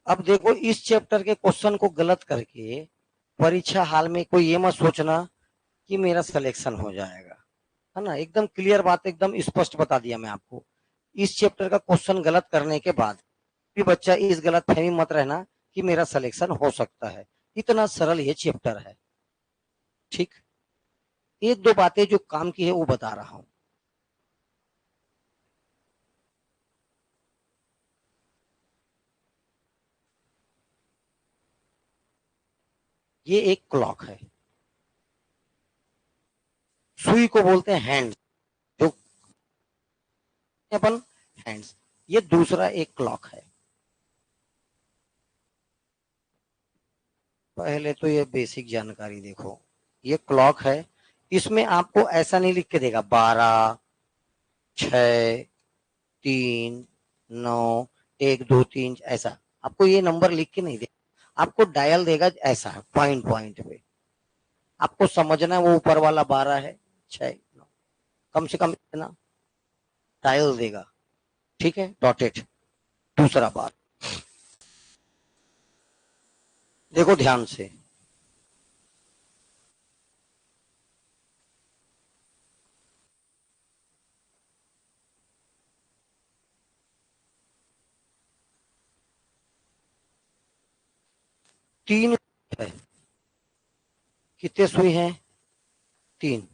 अब देखो, इस चैप्टर के क्वेश्चन को गलत करके परीक्षा हाल में कोई ये मत सोचना कि मेरा सिलेक्शन हो जाएगा, है ना। एकदम क्लियर बात, एकदम स्पष्ट बता दिया मैं आपको। इस चैप्टर का क्वेश्चन गलत करने के बाद भी बच्चा इस गलत फहमी मत रहना कि मेरा सिलेक्शन हो सकता है। इतना सरल ये चैप्टर है। ठीक, एक दो बातें जो काम की है वो बता रहा हूं। ये एक क्लॉक है, सुई को बोलते हैं हैंड, जो अपन हैंड्स। ये दूसरा एक क्लॉक है। पहले तो ये बेसिक जानकारी देखो, ये क्लॉक है। इसमें आपको ऐसा नहीं लिख के देगा 12, 6, 3, 9, 1, 2, 3, ऐसा आपको ये नंबर लिख के नहीं देगा। आपको डायल देगा ऐसा पॉइंट पॉइंट पे। आपको समझना है वो ऊपर वाला 12 है, 6, 9, कम से कम इतना डायल देगा। ठीक है, डॉटेड। दूसरा बात देखो ध्यान से, तीन है। कितने सुई हैं? तीन।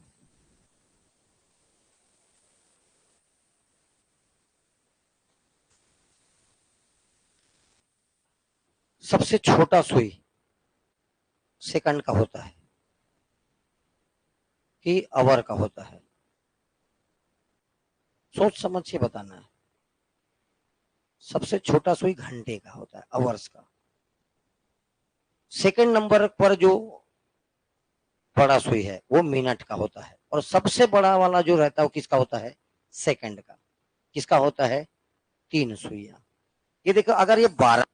सबसे छोटा सुई सेकंड का होता है कि आवर का होता है? सोच समझ के बताना है। सबसे छोटा सुई घंटे का होता है, आवर्स का। सेकंड नंबर पर जो बड़ा सुई है वो मिनट का होता है, और सबसे बड़ा वाला जो रहता है वो किसका होता है? सेकंड का। किसका होता है? तीन सुइयां। ये देखो, अगर ये 12,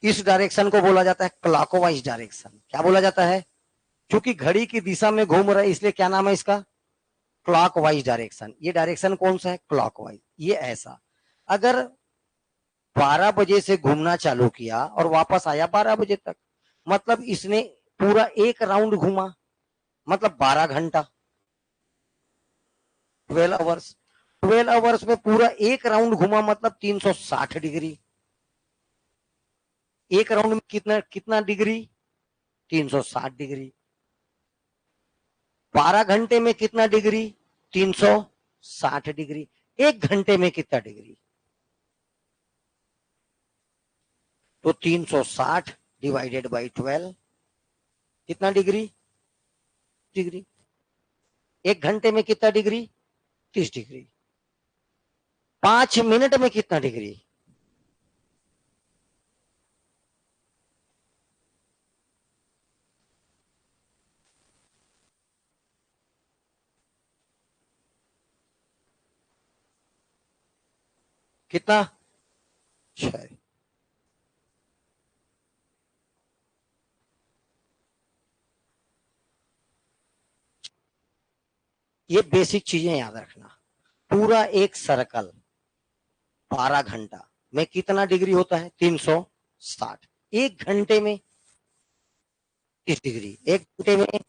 इस डायरेक्शन को बोला जाता है क्लॉकवाइज डायरेक्शन। क्या बोला जाता है? क्योंकि घड़ी की दिशा में घूम रहा है, इसलिए क्या नाम है इसका? Clockwise direction. ये डायरेक्शन कौन सा है? क्लॉकवाइज। ये ऐसा, अगर 12 बजे से घूमना चालू किया और वापस आया 12 बजे तक, मतलब इसने पूरा एक राउंड घूमा, मतलब 12 घंटा, 12 आवर्स। 12 आवर्स में पूरा एक राउंड घुमा, मतलब 360 डिग्री। एक राउंड में कितना कितना डिग्री? 360 डिग्री। 12 घंटे में कितना डिग्री? 360 डिग्री। एक घंटे में कितना डिग्री? तो 360 डिवाइडेड बाई 12, कितना डिग्री? डिग्री। एक घंटे में कितना डिग्री? 30 डिग्री। 5 मिनट में कितना डिग्री? कितना? 6। ये बेसिक चीजें याद रखना। पूरा एक सर्कल 12 घंटा में कितना डिग्री होता है? 360। एक घंटे में 30 डिग्री। एक घंटे में,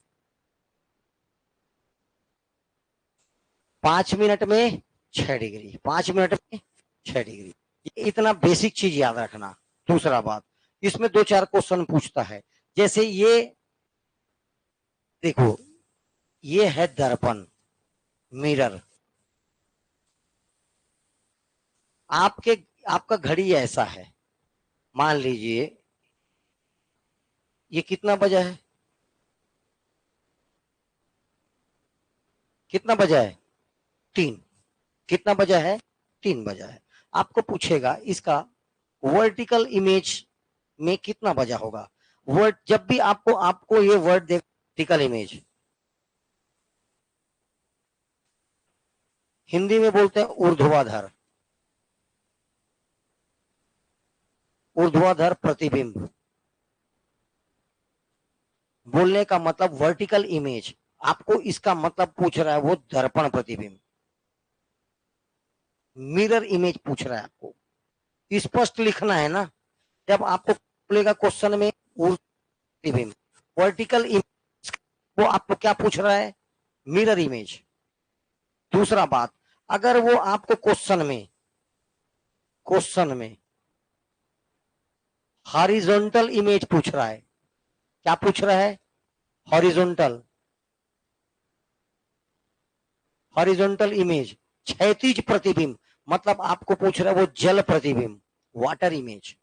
5 मिनट में 6 डिग्री। 5 मिनट में 6 डिग्री। इतना बेसिक चीज याद रखना। दूसरा बात, इसमें दो चार क्वेश्चन पूछता है। जैसे ये देखो, ये है दर्पण, मिरर। आपके आपका घड़ी ऐसा है, मान लीजिए ये कितना बजा है? कितना बजा है? 3। कितना बजा है? 3 बजा है। आपको पूछेगा इसका वर्टिकल इमेज में कितना बजा होगा। वर्ड, जब भी आपको आपको ये वर्ड दे, वर्टिकल इमेज, हिंदी में बोलते हैं ऊर्ध्वाधर। ऊर्ध्वाधर प्रतिबिंब। बोलने का मतलब वर्टिकल इमेज। आपको इसका मतलब पूछ रहा है वो दर्पण प्रतिबिंब। मिरर इमेज पूछ रहा है आपको, स्पष्ट लिखना है ना। जब आपको बोलेगा क्वेश्चन में प्रतिबिंब, वर्टिकल इमेज, वो आपको क्या पूछ रहा है? Mirror image. दूसरा बात, अगर वो आपको क्वेश्चन में हॉरिजॉन्टल इमेज पूछ रहा है, क्या पूछ रहा है? हॉरिजॉन्टल इमेज, क्षैतिज प्रतिबिंब, मतलब आपको पूछ रहा है वो जल प्रतिबिंब, वाटर इमेज।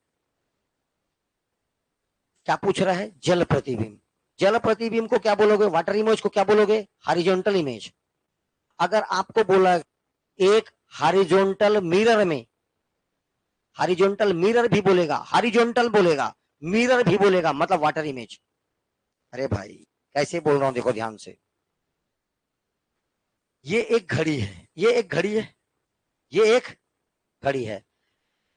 क्या पूछ रहा है? जल प्रतिबिंब। जल प्रतिबिंब को क्या बोलोगे? वाटर इमेज को क्या बोलोगे? Horizontal image. अगर आपको बोला एक हॉरिजॉन्टल मिरर में, हॉरिजॉन्टल मिरर भी बोलेगा, हॉरिजॉन्टल बोलेगा, मिरर भी बोलेगा, मतलब वाटर इमेज। अरे भाई कैसे बोल रहा हूं, देखो ध्यान से। ये एक घड़ी है, ये एक घड़ी है, ये एक घड़ी है,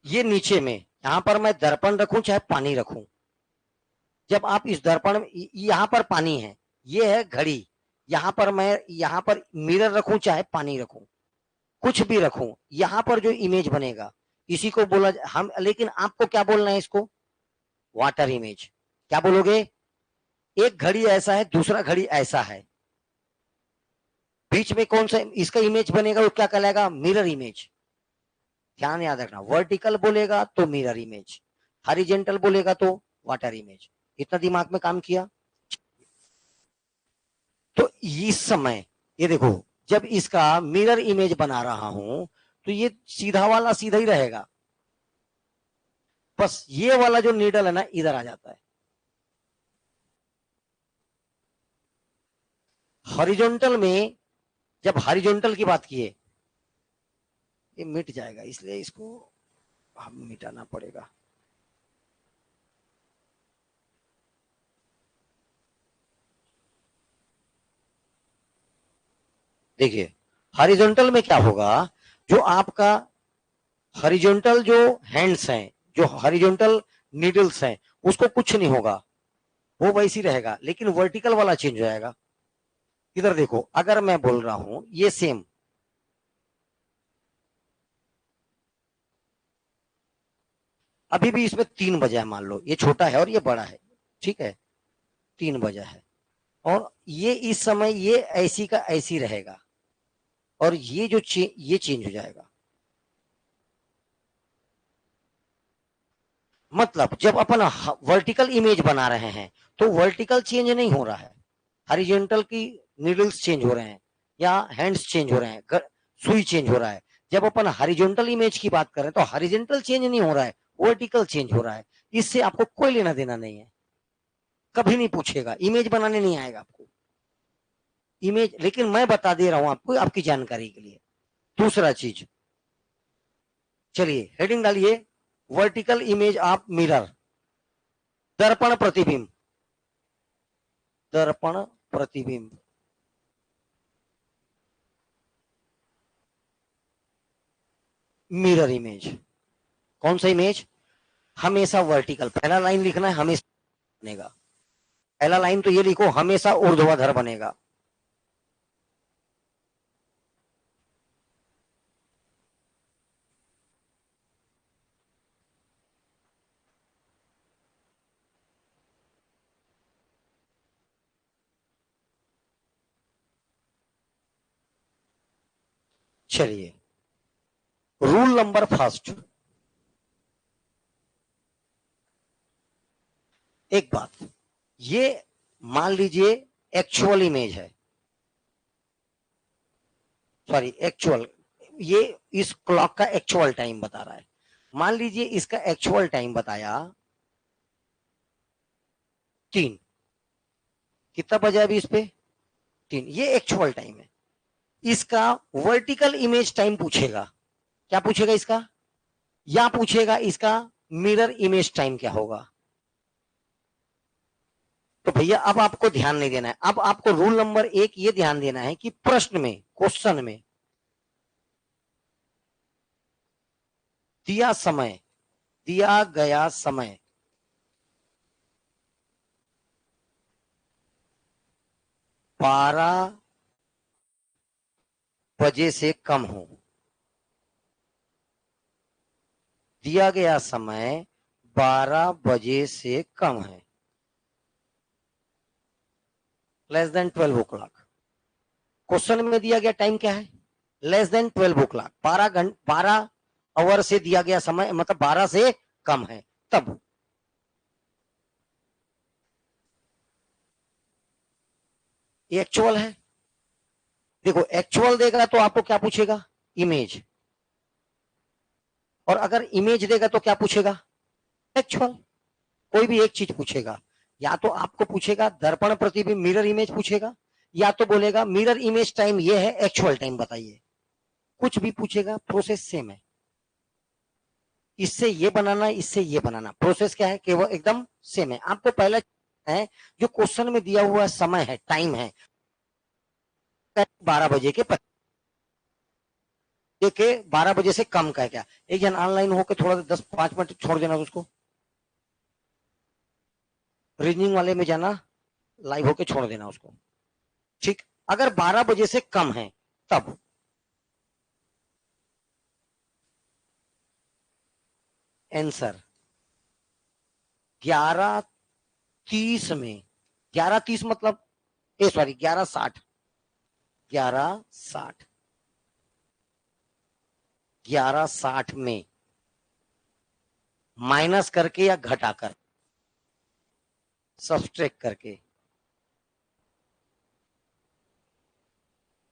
ये नीचे में, यहां पर मैं दर्पण रखूं चाहे पानी रखूं, जब आप इस दर्पण में, यहां पर पानी है, ये है घड़ी, यहां पर मैं, यहां पर मिरर रखूं चाहे पानी रखूं, कुछ भी रखूं, यहां पर जो इमेज बनेगा इसी को बोला हम, लेकिन आपको क्या बोलना है इसको? Water image. क्या बोलोगे? एक घड़ी ऐसा है, दूसरा घड़ी ऐसा है, बीच में कौन सा इसका इमेज बनेगा, वो क्या कहलाएगा? Mirror image. ध्यान याद रखना, वर्टिकल बोलेगा तो मिरर इमेज, हॉरिजॉन्टल बोलेगा तो वाटर इमेज। इतना दिमाग में काम किया? तो इस समय ये देखो, जब इसका मिरर इमेज बना रहा हूं तो ये सीधा वाला सीधा ही रहेगा, बस ये वाला जो नीडल है ना इधर आ जाता है। हॉरिजॉन्टल में, जब हॉरिजॉन्टल की बात किए, ये मिट जाएगा, इसलिए इसको हम मिटाना पड़ेगा। देखिए हॉरिजॉन्टल में क्या होगा, जो आपका हॉरिजॉन्टल जो हैंड्स हैं, जो हॉरिजॉन्टल नीडल्स हैं, उसको कुछ नहीं होगा, वो वैसी रहेगा, लेकिन वर्टिकल वाला चेंज हो जाएगा। इधर देखो, अगर मैं बोल रहा हूं ये सेम, अभी भी इसमें 3 बजा है, मान लो ये छोटा है और ये बड़ा है, ठीक है, 3 बजा है, और ये इस समय ये ऐसी का ऐसी रहेगा, और ये जो ये चेंज हो जाएगा। मतलब जब अपन वर्टिकल इमेज बना रहे हैं तो वर्टिकल चेंज नहीं हो रहा है, हॉरिजॉन्टल की नीडल्स चेंज हो रहे हैं या हैंड्स चेंज हो रहे हैं, सुई चेंज हो रहा है। जब अपन हॉरिजॉन्टल इमेज की बात करें तो हॉरिजॉन्टल चेंज नहीं हो रहा है, वर्टिकल चेंज हो रहा है। इससे आपको कोई लेना देना नहीं है, कभी नहीं पूछेगा, इमेज बनाने नहीं आएगा आपको इमेज, लेकिन मैं बता दे रहा हूं आपको आपकी जानकारी के लिए। दूसरा चीज, चलिए हेडिंग डालिए, वर्टिकल इमेज ऑफ मिरर, दर्पण प्रतिबिंब, दर्पण प्रतिबिंब, मिरर इमेज। कौन सा इमेज? हमेशा वर्टिकल, पहला लाइन लिखना है, हमेशा बनेगा, पहला लाइन तो ये लिखो, हमेशा ऊर्ध्वाधर बनेगा। चलिए रूल नंबर फर्स्ट, एक बात, ये मान लीजिए एक्चुअल इमेज है, सॉरी एक्चुअल, ये इस क्लॉक का एक्चुअल टाइम बता रहा है, मान लीजिए इसका एक्चुअल टाइम बताया 3, कितना बजा अभी इस पे? 3, ये एक्चुअल टाइम है। इसका वर्टिकल इमेज टाइम पूछेगा, क्या पूछेगा इसका? या पूछेगा इसका मिरर इमेज टाइम क्या होगा। तो भैया अब आपको ध्यान नहीं देना है, अब आपको रूल नंबर 1 ये ध्यान देना है कि प्रश्न में, क्वेश्चन में दिया समय, दिया गया समय 12 बजे से कम हो, दिया गया समय 12 बजे से कम है, less than 12 o'clock. Question में दिया गया टाइम क्या है, less than 12 o'clock, 12 hour से दिया गया समय मतलब 12 से कम है, तब ये एक्चुअल है। देखो एक्चुअल देगा तो आपको क्या पूछेगा, इमेज, और अगर इमेज देगा तो क्या पूछेगा, एक्चुअल। कोई भी एक चीज पूछेगा, या तो आपको पूछेगा दर्पण प्रतिबिंब मिरर इमेज पूछेगा, या तो बोलेगा मिरर इमेज टाइम ये है, एक्चुअल टाइम बताइए। कुछ भी पूछेगा, प्रोसेस सेम है। इससे ये बनाना, इससे ये बनाना, प्रोसेस क्या है कि वो एकदम सेम है। आपको पहला है जो क्वेश्चन में दिया हुआ समय है, टाइम है 12 बजे के 12 बजे से कम का है क्या। एक जन ऑनलाइन होकर थोड़ा 10-5 मिनट छोड़ देना उसको, रीजनिंग वाले में जाना, लाइव होके छोड़ देना उसको, ठीक। अगर 12 बजे से कम है तब आंसर 11:30 में, 11:30 मतलब सॉरी 11:60, 11:60, 11:60 में माइनस करके या घटाकर, सब्सट्रैक्ट करके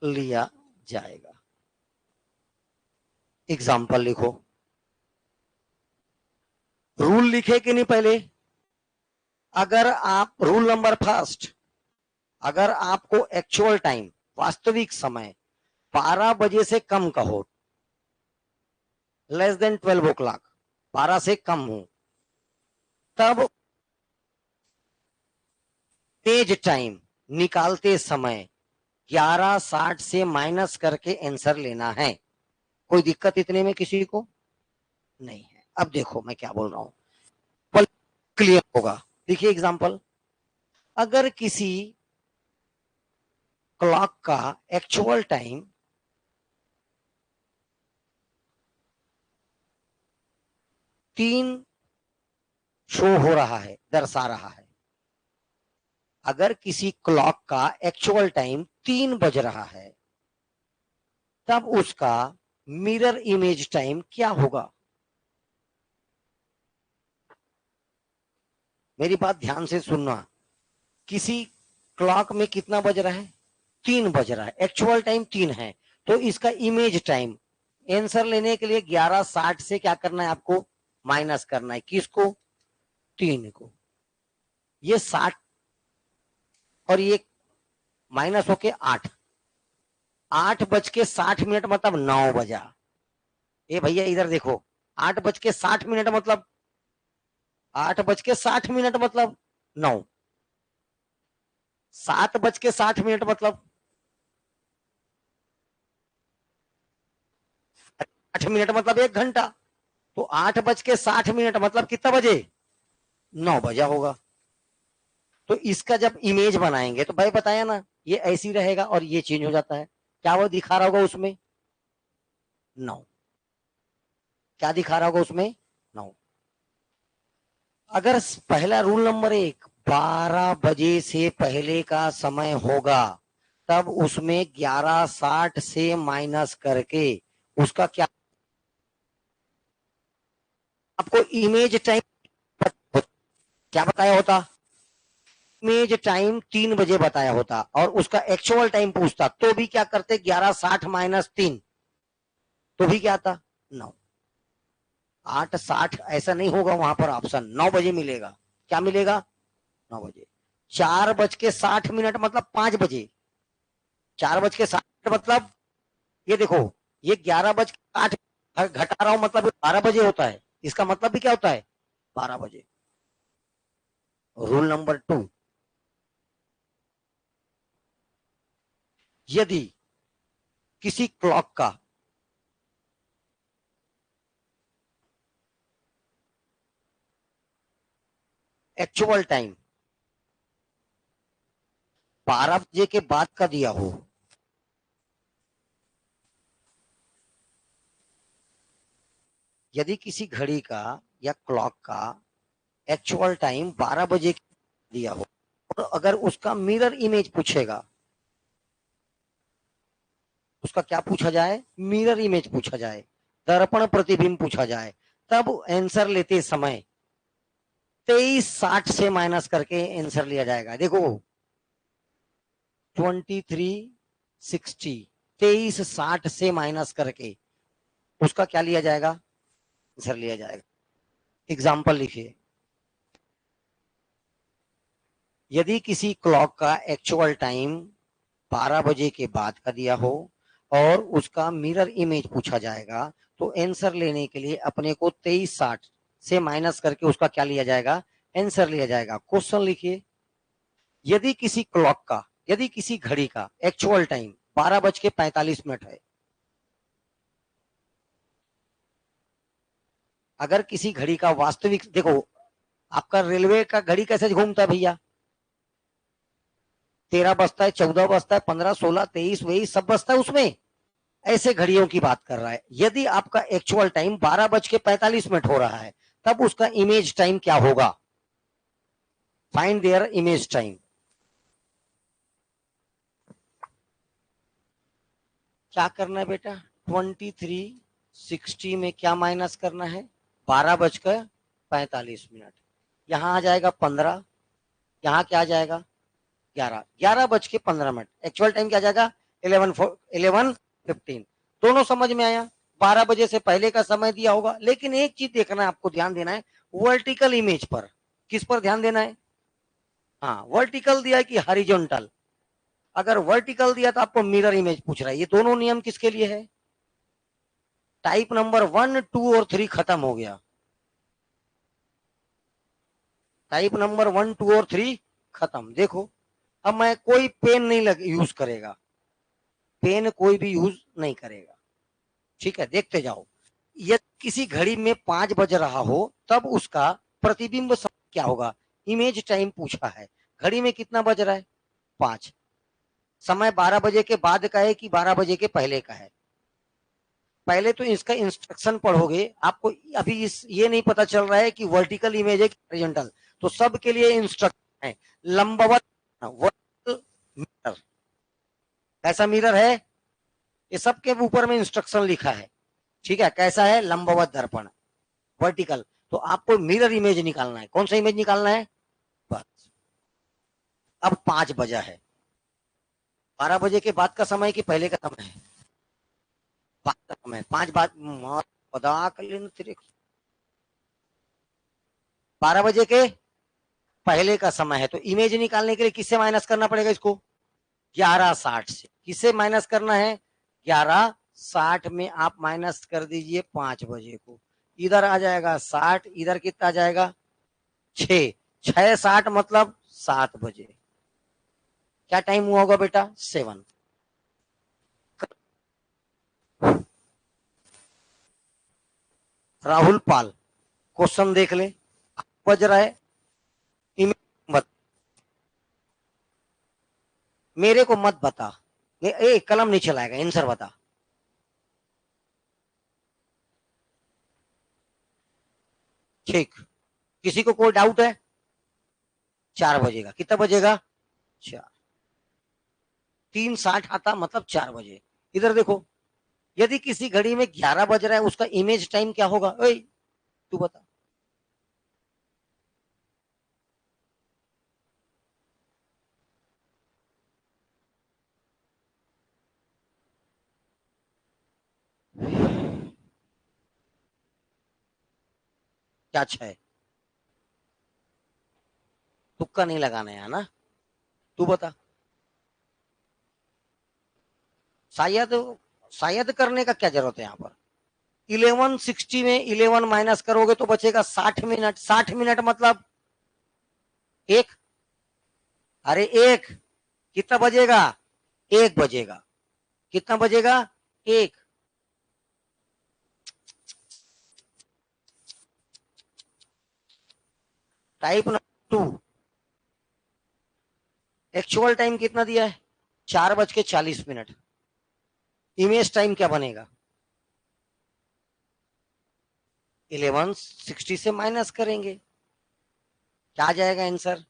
लिया जाएगा। एग्जाम्पल लिखो, रूल लिखे कि नहीं पहले। अगर आप रूल नंबर फर्स्ट, अगर आपको एक्चुअल टाइम वास्तविक समय 12 बजे से कम का हो, लेस देन 12 ओ क्लॉक, 12 से कम हो, तब तेज टाइम निकालते समय 11:60 से माइनस करके आंसर लेना है। कोई दिक्कत इतने में किसी को नहीं है। अब देखो मैं क्या बोल रहा हूं, क्लियर होगा। देखिए एग्जांपल, अगर किसी क्लॉक का एक्चुअल टाइम 3 शो हो रहा है, दर्शा रहा है, अगर किसी क्लॉक का एक्चुअल टाइम 3 बज रहा है, तब उसका मिरर इमेज टाइम क्या होगा। मेरी बात ध्यान से सुनना, किसी क्लॉक में कितना बज रहा है, 3 बज रहा है, एक्चुअल टाइम 3 है, तो इसका इमेज टाइम आंसर लेने के लिए 11:60 से क्या करना है आपको, माइनस करना है, किसको, 3 को। ये 60 और ये माइनस होके 8, 8:60 मतलब 9 बजा। ए भैया इधर देखो, 8:60 मतलब 8:60 मतलब 9, 7:60 मतलब 8 मिनट मतलब 1 घंटा। तो 8:60 मतलब कितना बजे, 9 बजा होगा। तो इसका जब इमेज बनाएंगे तो भाई बताया ना, ये ऐसी रहेगा और ये चेंज हो जाता है। क्या वो दिखा रहा होगा उसमें, 9। क्या दिखा रहा होगा उसमें, 9। अगर पहला रूल नंबर 1 12 बजे से पहले का समय होगा, तब उसमें 11:60 से माइनस करके उसका क्या, आपको इमेज टाइम क्या बताया होता, इमेज टाइम 3 बजे बताया होता और उसका एक्चुअल टाइम पूछता, तो भी क्या करते, 11:60 माइनस 3, तो भी क्या आता, 9। 8:60 ऐसा नहीं होगा, वहां पर ऑप्शन 9 बजे मिलेगा। क्या मिलेगा, 9 बजे। 4:60 मतलब 5 बजे, 4:60 मतलब ये देखो, ये 11:08 घटा रहा हूं मतलब 12 बजे होता है, इसका मतलब भी क्या होता है, 12 बजे। रूल नंबर 2, यदि किसी क्लॉक का एक्चुअल टाइम 12 बजे के बाद का दिया हो, यदि किसी घड़ी का या क्लॉक का एक्चुअल टाइम 12 बजे दिया हो और अगर उसका मिरर इमेज पूछेगा, उसका क्या पूछा जाए, मिरर इमेज पूछा जाए, दर्पण प्रतिबिंब पूछा जाए, तब आंसर लेते समय 23:60 से माइनस करके आंसर लिया जाएगा। देखो 23:60, 23:60 से माइनस करके उसका क्या लिया जाएगा, आंसर लिया जाएगा। एग्जाम्पल लिखिए, यदि किसी क्लॉक का एक्चुअल टाइम 12 बजे के बाद का दिया हो और उसका मिरर इमेज पूछा जाएगा, तो आंसर लेने के लिए अपने को 23:60 से माइनस करके उसका क्या लिया जाएगा, आंसर लिया जाएगा। क्वेश्चन लिखिए, यदि किसी क्लॉक का, यदि किसी घड़ी का एक्चुअल टाइम 12:45 है, अगर किसी घड़ी का वास्तविक, देखो आपका रेलवे का घड़ी कैसे घूमता है भैया, 13 बजता है, 14 बजता है, 15, 16, 23, वही सब बजता है उसमें। ऐसे घड़ियों की बात कर रहा है। यदि आपका एक्चुअल टाइम 12:45 हो रहा है, तब उसका इमेज टाइम क्या होगा, फाइंड देयर इमेज टाइम। क्या करना है बेटा, 23:60 में क्या माइनस करना है, 12:45। यहां आ जाएगा 15, यहां क्या आ जाएगा 11, 11:15। एक्चुअल टाइम क्या जाएगा 11:15। दोनों समझ में आया। 12 बजे से पहले का समय दिया होगा, लेकिन एक चीज देखना है, आपको ध्यान देना है वर्टिकल इमेज पर। किस पर ध्यान देना है, हाँ वर्टिकल दिया है कि हॉरिजॉन्टल। अगर वर्टिकल दिया तो आपको मिरर इमेज पूछ रहा है। ये दोनों नियम किसके लिए है, टाइप नंबर 1, 2 और 3 खत्म हो गया। टाइप नंबर 1, 2 और 3 खत्म। देखो अब मैं कोई पेन नहीं यूज करेगा, पेन कोई भी यूज नहीं करेगा, ठीक है, देखते जाओ। यदि किसी घड़ी में 5 बज रहा हो, तब उसका प्रतिबिंब क्या होगा, इमेज टाइम पूछा है। घड़ी में कितना बज रहा है 5, समय 12 बजे के बाद का है कि 12 बजे के पहले का है। पहले तो इसका इंस्ट्रक्शन पढ़ोगे, आपको अभी ये नहीं पता चल रहा है कि वर्टिकल इमेज है कि हॉरिजॉन्टल। तो सबके लिए इंस्ट्रक्शन है, लंबवत वर्टिकल मिरर, ऐसा मिरर है, ये सबके ऊपर में इंस्ट्रक्शन लिखा है, ठीक है। कैसा है, लंबवत दर्पण, वर्टिकल। तो आपको मिरर इमेज निकालना है। कौन सा इमेज निकालना है, बस। अब 5 बजा है, 12 बजे के बाद का समय कि पहले का समय है, बाद का समय, 5 बाद 12 बजे के पहले का समय है। तो इमेज निकालने के लिए किससे माइनस करना पड़ेगा इसको, 11:60 से। किससे माइनस करना है, 11:60 में आप माइनस कर दीजिए 5 बजे को, इधर आ जाएगा 60, इधर कितना आ जाएगा 6, 6:60 मतलब 7 बजे। क्या टाइम हुआ होगा बेटा, 7। राहुल पाल, क्वेश्चन देख ले, बज रहा है, मत, मेरे को मत बता, कलम नहीं चलाएगा, आंसर बता। ठीक, किसी को कोई डाउट है, 4 बजेगा, कितना बजेगा 4, 3:60 आता मतलब 4 बजे। इधर देखो, यदि किसी घड़ी में 11 बज रहा है, उसका इमेज टाइम क्या होगा, ओए तू बता। क्या 6, तुक्का नहीं लगाना है ना, तू बता। शायद, शायद करने का क्या जरूरत है यहाँ पर। 11:60 में 11 माइनस करोगे तो बचेगा 60 मिनट। 60 मिनट मतलब एक, अरे एक, कितना बजेगा, 1 बजेगा, कितना बजेगा 1। टाइप नंबर 2, एक्चुअल टाइम कितना दिया है, 4:40। इमेज टाइम क्या बनेगा, 1160 से माइनस करेंगे, क्या आ जाएगा आंसर?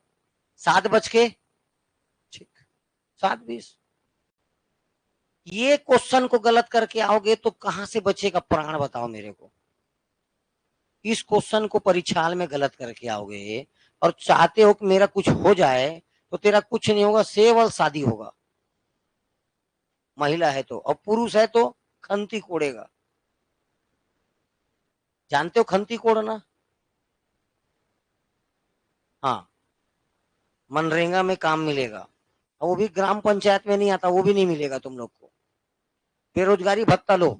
7 बज के, ठीक, 7:20। ये क्वेश्चन को गलत करके आओगे तो कहां से बचेगा प्राण, बताओ मेरे को। इस क्वेश्चन को परीक्षा में गलत करके आओगे और चाहते हो कि मेरा कुछ हो जाए, तो तेरा कुछ नहीं होगा, सेवल शादी होगा। महिला है तो, और पुरुष है तो खंती कोड़ेगा। जानते हो खंती कोड़ना? हाँ, मनरेगा में काम मिलेगा, और वो भी ग्राम पंचायत में नहीं आता, वो भी नहीं मिलेगा तुम लोग को। बेरोजगारी भत्ता लो।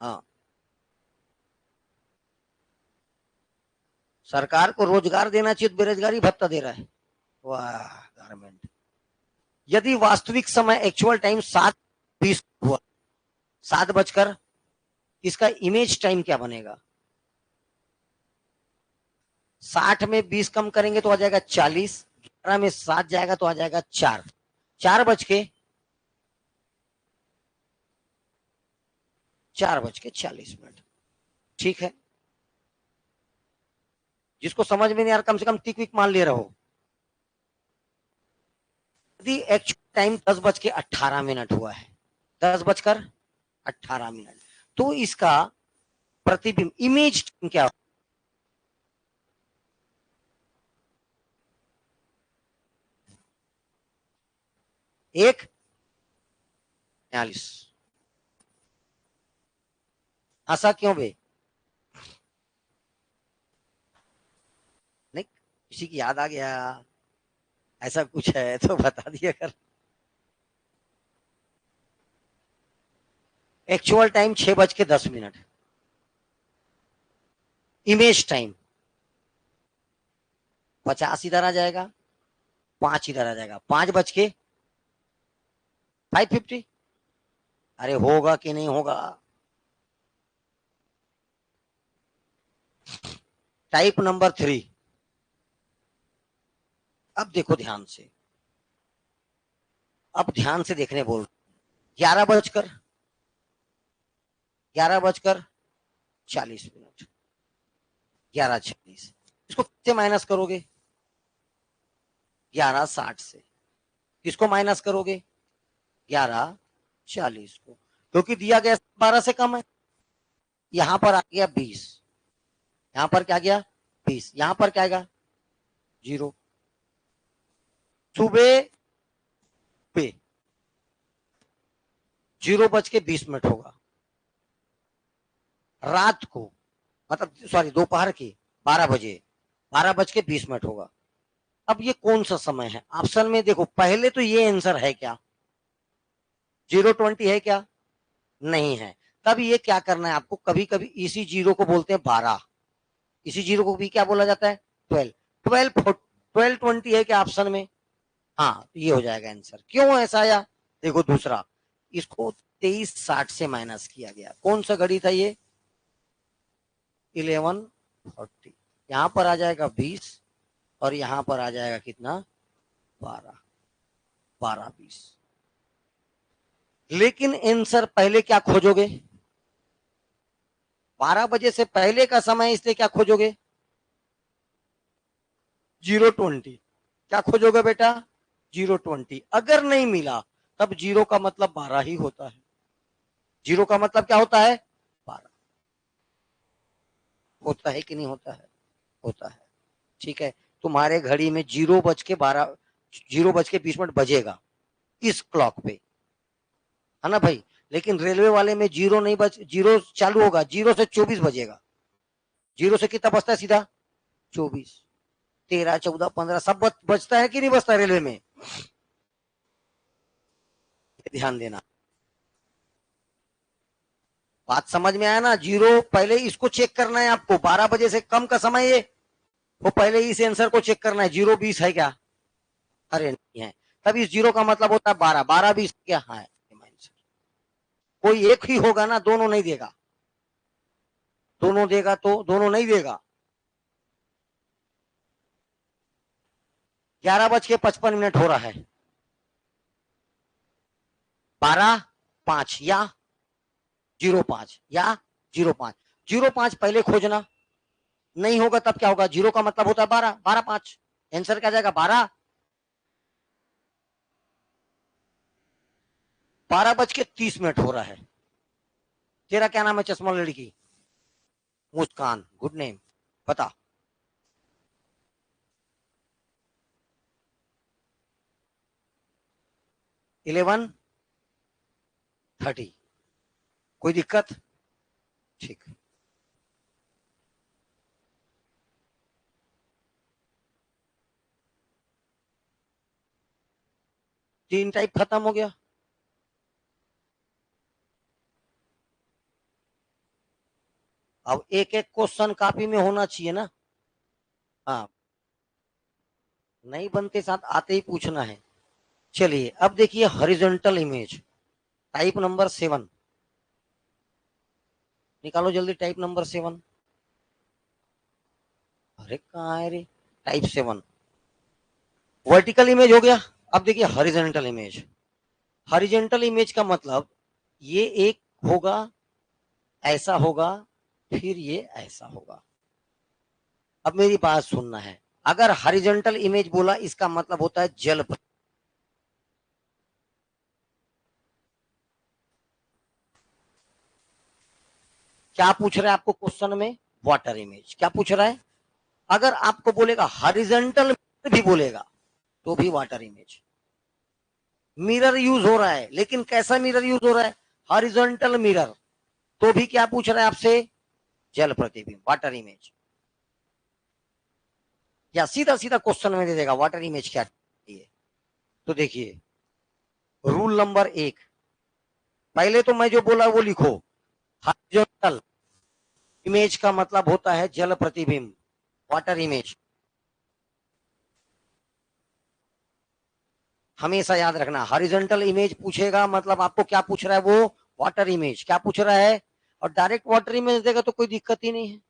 हाँ, सरकार को रोजगार देना चाहिए, बेरोजगारी भत्ता दे रहा है। वाह गवर्नमेंट। यदि वास्तविक समय एक्चुअल टाइम 7:20 हुआ, 7 बजकर, इसका इमेज टाइम क्या बनेगा? 60 में 20 कम करेंगे तो आ जाएगा 40, 11 में 7 जाएगा तो आ जाएगा 4, 4:40। ठीक है, जिसको समझ में नहीं आ रहा कम से कम टिक विक मान ले रहा हो। यदि एक्चुअल टाइम 10:18 हुआ है, 10:18, तो इसका प्रतिबिंब इमेज क्या? एक 42। ऐसा क्यों बे? नहीं, किसी की याद आ गया, ऐसा कुछ है तो बता दिया कर। एक्चुअल टाइम 6:10, इमेज टाइम 50 इधर आ जाएगा, 5 इधर आ जाएगा, 5:50। अरे होगा कि नहीं होगा? Type number 3। अब देखो ध्यान से, अब ध्यान से देखने बोल। 11:40, 11:40, इसको किससे माइनस करोगे? 11:60 से। किसको माइनस करोगे? 11:40 को, क्योंकि दिया गया 12 से कम है। यहां पर आ गया 20, यहां पर क्या गया 20, यहां पर क्या आएगा 0। सुबह पे 0:20 होगा, रात को, मतलब सॉरी दोपहर के 12 बजे, 12:20 होगा। अब ये कौन सा समय है? ऑप्शन में देखो, पहले तो ये आंसर है क्या? 0:20 है क्या? नहीं है। तब ये क्या करना है आपको, कभी कभी इसी जीरो को बोलते हैं 12, इसी जीरो को भी क्या बोला जाता है 12। 12:20 है क्या ऑप्शन में? हाँ, तो ये हो जाएगा आंसर। क्यों ऐसा आया? देखो दूसरा, इसको 23:60 से माइनस किया गया। कौन सा घड़ी था ये? 11:40। यहां पर आ जाएगा 20 और यहां पर आ जाएगा कितना 12, 12:20। लेकिन आंसर पहले क्या खोजोगे? 12 बजे से पहले का समय, इसलिए क्या खोजोगे 0:20। क्या खोजोगे बेटा 0:20। अगर नहीं मिला तब जीरो का मतलब 12 ही होता है। जीरो का मतलब क्या होता है 12। होता है कि नहीं होता है? होता है। ठीक है, तुम्हारे घड़ी में 0:20 बजेगा इस क्लॉक पे, है ना भाई? लेकिन रेलवे वाले में जीरो नहीं बज, जीरो चालू होगा 0 से 24 बजेगा। जीरो से कितना बजता है सीधा 24, 13, 14, 15 सब बजता है कि नहीं बजता रेलवे में? ध्यान देना, बात समझ में आया ना? जीरो पहले इसको चेक करना है आपको, 12 बजे से कम का समय ये, वो पहले इस आंसर को चेक करना है 0:20 है क्या? अरे नहीं है, तब इस जीरो का मतलब होता है 12, 12:20 क्या? हाँ, कोई एक ही होगा ना, दोनों नहीं देगा। दोनों देगा तो दोनों नहीं देगा। 11:55 हो रहा है, 12:05 या 05 या 05। 0.5 पहले खोजना, नहीं होगा तब क्या होगा, 0 का मतलब होता है 12, 12/5, आंसर क्या जाएगा 12। 12:30 हो रहा है। तेरा क्या नाम है चश्मा लड़की? मुस्कान, गुड नेम, बता। 11:30, कोई दिक्कत? ठीक। 3 टाइप खत्म हो गया। अब एक एक क्वेश्चन कॉपी में होना चाहिए ना। हाँ, नहीं बनते साथ आते ही पूछना है। चलिए अब देखिए हॉरिजॉन्टल इमेज, टाइप नंबर 7 निकालो जल्दी, टाइप नंबर 7। अरे कहाँ है रे, टाइप 7। वर्टिकल इमेज हो गया। अब देखिए हॉरिजॉन्टल इमेज। हॉरिजॉन्टल इमेज का मतलब ये एक होगा, ऐसा होगा, फिर ये ऐसा होगा। अब मेरी बात सुनना है, अगर हॉरिजॉन्टल इमेज बोला इसका मतलब होता है जल पर। क्या पूछ रहा है आपको क्वेश्चन में? Water image. क्या पूछ रहा है? अगर आपको बोलेगा हॉरिजॉन्टल भी बोलेगा तो भी वाटर इमेज। मिरर यूज हो रहा है, लेकिन कैसा मिरर यूज हो रहा है? Horizontal mirror. तो भी क्या पूछ रहा है आपसे? जल प्रतिबिंब, वाटर इमेज। या सीधा सीधा क्वेश्चन में दे देगा वाटर इमेज क्या है। तो देखिए रूल नंबर 1, पहले तो मैं जो बोला वो लिखो। हॉरिजॉन्टल इमेज का मतलब होता है जल प्रतिबिंब, वाटर इमेज। हमेशा याद रखना, हॉरिजॉन्टल इमेज पूछेगा मतलब आपको क्या पूछ रहा है वो? Water image. क्या पूछ रहा है? और डायरेक्ट वाटर इमेज देगा तो कोई दिक्कत ही नहीं है।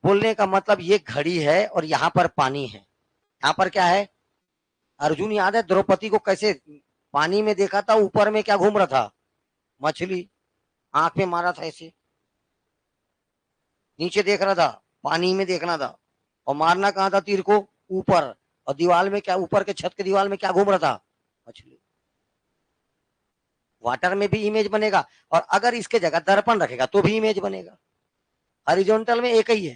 बोलने का मतलब ये घड़ी है और यहाँ पर पानी है। यहाँ पर क्या है? अर्जुन याद है द्रौपदी को कैसे पानी में देखा था, ऊपर में क्या घूम रहा था? मछली। आंख में मारा था ऐसे, नीचे देख रहा था, पानी में देखना था। और मारना कहाँ था तीर को? ऊपर। और दीवार में क्या, ऊपर के छत के दीवार में क्या घूम रहा था? मछली। वाटर में भी इमेज बनेगा, और अगर इसके जगह दर्पण रखेगा तो भी इमेज बनेगा। हॉरिजॉन्टल में एक ही है,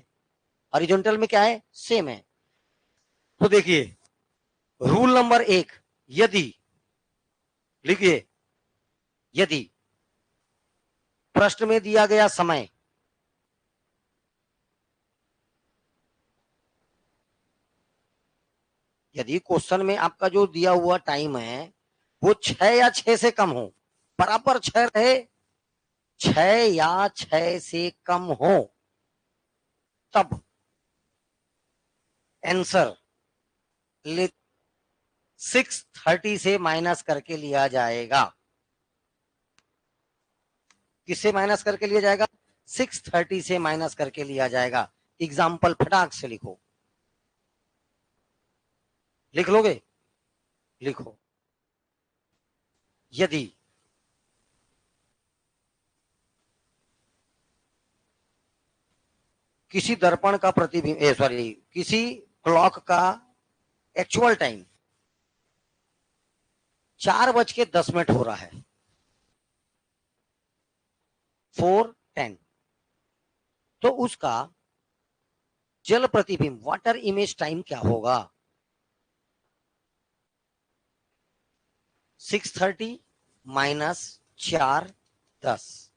हॉरिजॉन्टल में क्या है? सेम है। तो देखिए रूल नंबर 1, यदि, लिखिए, यदि प्रश्न में दिया गया समय यदि क्वेश्चन में आपका जो दिया हुआ टाइम है वो 6 या 6 से कम हो, बराबर 6 रहे, 6 या 6 से कम हो, तब आंसर 6:30 से माइनस करके लिया जाएगा। किससे माइनस करके लिया जाएगा? 6:30 से माइनस करके लिया जाएगा। एग्जाम्पल फटाक से लिखो। लिख लोगे? लिखो। यदि किसी दर्पण का प्रतिबिंब, सॉरी, किसी क्लॉक का एक्चुअल टाइम 4:10 हो रहा है, 4:10, तो उसका जल प्रतिबिंब, वाटर इमेज टाइम क्या होगा? 6:30 माइनस 4:10,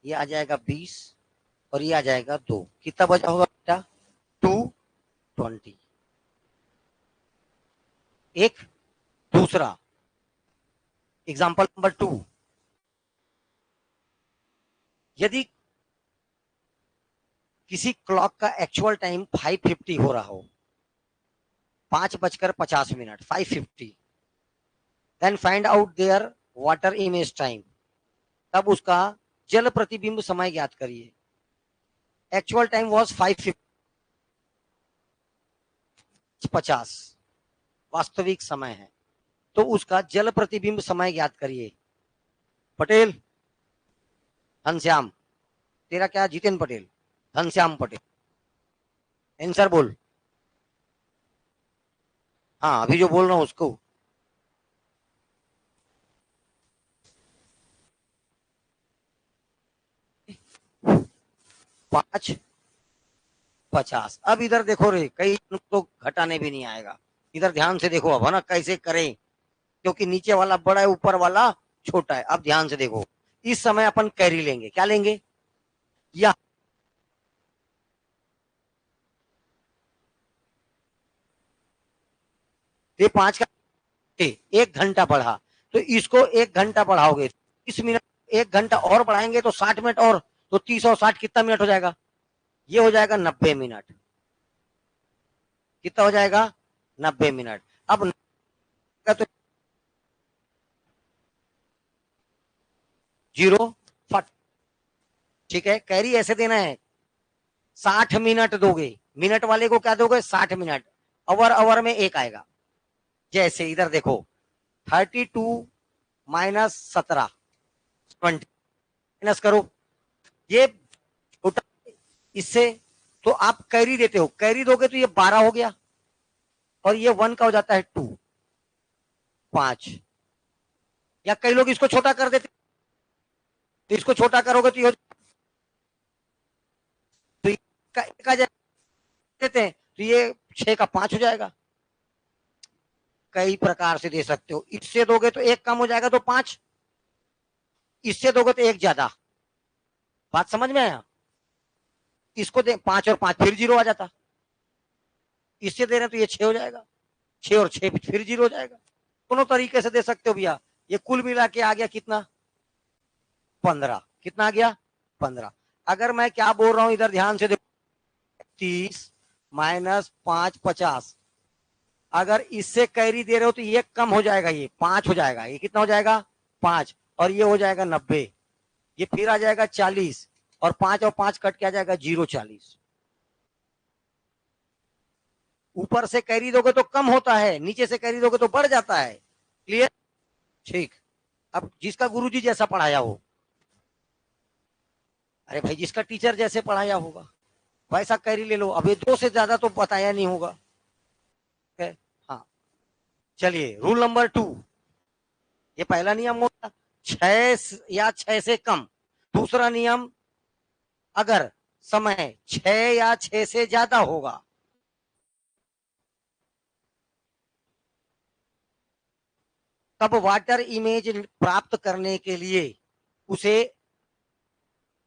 ये आ जाएगा 20, और ये आ जाएगा 2। कितना बचा होगा बेटा? 2:20। एक। दूसरा एग्जाम्पल नंबर 2, यदि किसी क्लॉक का एक्चुअल टाइम 5:50 हो रहा हो, 5:50, 5:50, then find out their water image time, तब उसका जल प्रतिबिंब समय ज्ञात करिए। एक्चुअल टाइम वॉज 5:50, वास्तविक समय है, तो उसका जल प्रतिबिंब समय ज्ञात करिए। पटेल, घनश्याम, तेरा क्या? जितेन पटेल, घनश्याम पटेल। आंसर बोल। हाँ, अभी जो बोल रहा हूँ उसको। 5:50। अब इधर देखो रे, कई तो घटाने भी नहीं आएगा। इधर ध्यान से देखो अब, है ना, कैसे करें, क्योंकि नीचे वाला बड़ा है, ऊपर वाला छोटा है। अब ध्यान से देखो, इस समय अपन कैरी लेंगे। क्या लेंगे? या ये 5 का 1 घंटा बढ़ा, तो इसको 1 घंटा बढ़ाओगे, 30 मिनट। 1 घंटा और बढ़ाएंगे तो 60 मिनट और, तो 30 और 60 कितना मिनट हो जाएगा? ये हो जाएगा 90 मिनट। कितना हो जाएगा? 90 मिनट। अब तो 0 फट। ठीक है, कैरी ऐसे देना है, 60 मिनट दोगे। मिनट वाले को क्या दोगे? 60 मिनट। अवर अवर में एक आएगा। जैसे इधर देखो, 32 - 17 माइनस करो। ये छोटा इससे, तो आप कैरी देते हो, कैरी दोगे तो ये 12 हो गया, और ये 1 का हो जाता है 2, 5। या कई लोग इसको छोटा कर देते, तो इसको छोटा करोगे तो ये तो का देते हैं, तो ये 6 का 5 हो जाएगा। कई प्रकार से दे सकते हो। इससे दोगे तो एक कम हो जाएगा तो 5, इससे दोगे तो एक ज्यादा। बात समझ में आया? इसको दे 5 और 5 फिर 0 आ जाता, इससे दे रहे तो ये 6 हो जाएगा, 6 और 6 फिर 0 हो जाएगा। दोनों तरीके से दे सकते हो भैया। ये कुल मिला के आ गया कितना? 15। कितना आ गया? 15। अगर मैं क्या बोल रहा हूं, इधर ध्यान से देखो, 30 - 5 50। अगर इससे कैरी दे रहे हो तो ये कम हो जाएगा, ये 5 हो जाएगा। ये कितना हो जाएगा? 5। और ये हो जाएगा 90। ये फिर आ जाएगा 40, और 5 और 5 कट के आ जाएगा 0, 40। ऊपर से कैरी दोगे तो कम होता है, नीचे से कैरी दोगे तो बढ़ जाता है। क्लियर? ठीक। अब जिसका गुरुजी जैसा पढ़ाया हो, अरे भाई जिसका टीचर जैसे पढ़ाया होगा वैसा कैरी ले लो। अब ये 2 से ज्यादा तो बताया नहीं होगा। हाँ, चलिए रूल नंबर 2। ये पहला नियम होगा, 6 या 6 से कम। दूसरा नियम, अगर समय 6 या 6 से ज्यादा होगा, तब वाटर इमेज प्राप्त करने के लिए उसे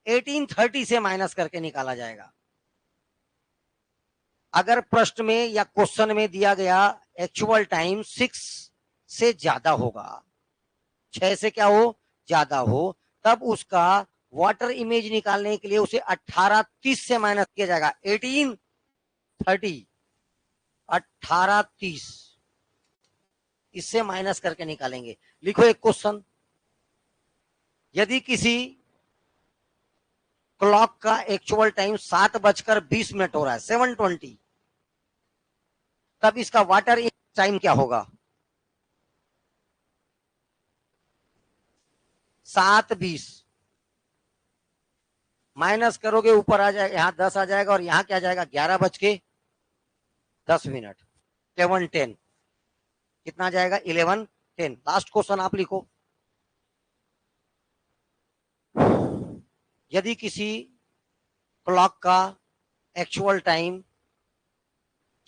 1830 से माइनस करके निकाला जाएगा। अगर प्रश्न में या क्वेश्चन में दिया गया एक्चुअल टाइम 6 से ज्यादा होगा, 6 से क्या हो? ज्यादा हो, तब उसका वाटर इमेज निकालने के लिए उसे 1830 से माइनस किया जाएगा। 1830, 1830, इससे माइनस करके निकालेंगे। लिखो एक क्वेश्चन, यदि किसी क्लॉक का एक्चुअल टाइम 7:20 हो रहा है, 7:20, तब इसका वाटर टाइम क्या होगा? 7:20 माइनस करोगे, ऊपर आ जाएगा, यहाँ 10 आ जाएगा, और यहाँ क्या आ जाएगा? 11:10। 11:10। कितना आ जाएगा? 11:10। लास्ट क्वेश्चन आप लिखो, यदि किसी क्लॉक का एक्चुअल टाइम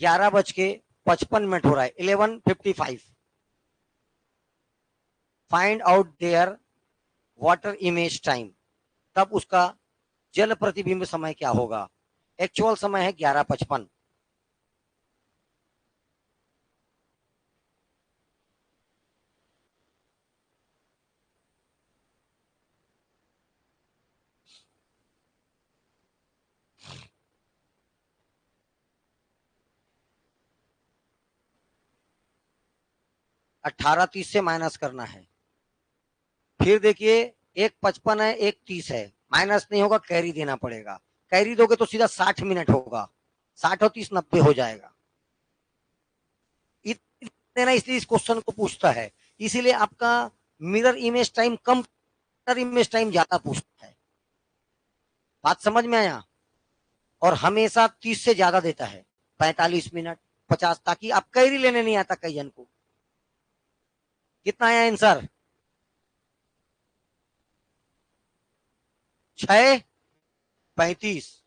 11:55 हो रहा है, 11:55, find out their water image time, तब उसका जल प्रतिबिंब समय क्या होगा? एक्चुअल समय है 11:55। अठारह 30 से माइनस करना है। फिर देखिए, एक 55 है, एक 30 है, माइनस नहीं होगा, कैरी देना पड़ेगा। कैरी दोगे तो सीधा 60 मिनट होगा, 60 और 30 90 हो जाएगा। देना, इसलिए इस क्वेश्चन को पूछता है। इसीलिए आपका मिरर इमेज टाइम कम, मिरर इमेज टाइम ज्यादा पूछता है। बात समझ में आया? और हमेशा 30 से ज्यादा देता है, 45 मिनट 50, ताकि आप कैरी लेने नहीं आता कई जन को। कितना आया आंसर? 6:35।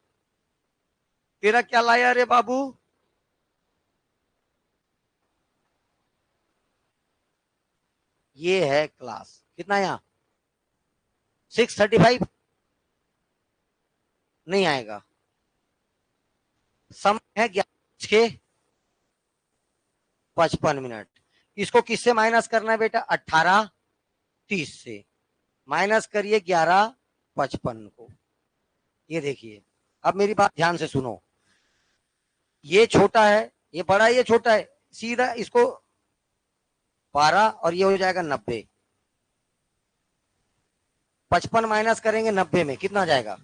तेरा क्या लाया रे बाबू? ये है क्लास। कितना आया? 6:35 नहीं आएगा। समय है 11:55। इसको किससे माइनस करना है बेटा? 18:30 से माइनस करिए 11:55 को। ये देखिए, अब मेरी बात ध्यान से सुनो। ये छोटा है, ये बड़ा है, ये छोटा है, सीधा इसको 12 और ये हो जाएगा 90। 55 माइनस करेंगे 90 में, कितना जाएगा?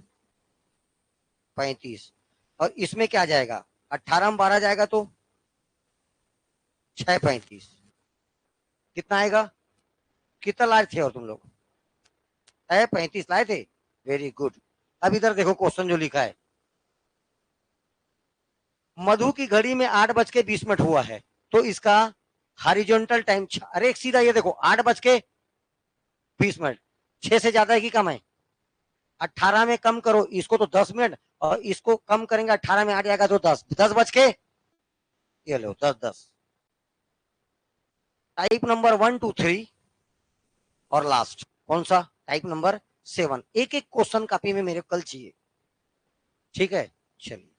35। और इसमें क्या जाएगा? 18 में 12 जाएगा तो 6:35। कितना आएगा? कितना लाए थे और तुम लोग? 35 लाए थे। Very good. अब इधर देखो क्वेश्चन जो लिखा है, मधु की घड़ी में 8:20 हुआ है, तो इसका हॉरिजॉन्टल टाइम, अरे एक सीधा ये देखो 8:20, 6 से ज्यादा है कि कम है? 18 में कम करो इसको तो 10 मिनट, और इसको कम करेंगे 18 में आ जाएगा तो 10, 10 बज के, ये लो 10:10। टाइप नंबर 1 2 3 और लास्ट कौन सा? Type number 7। एक एक क्वेश्चन कॉपी में मेरे कल चाहिए। ठीक है, चलिए।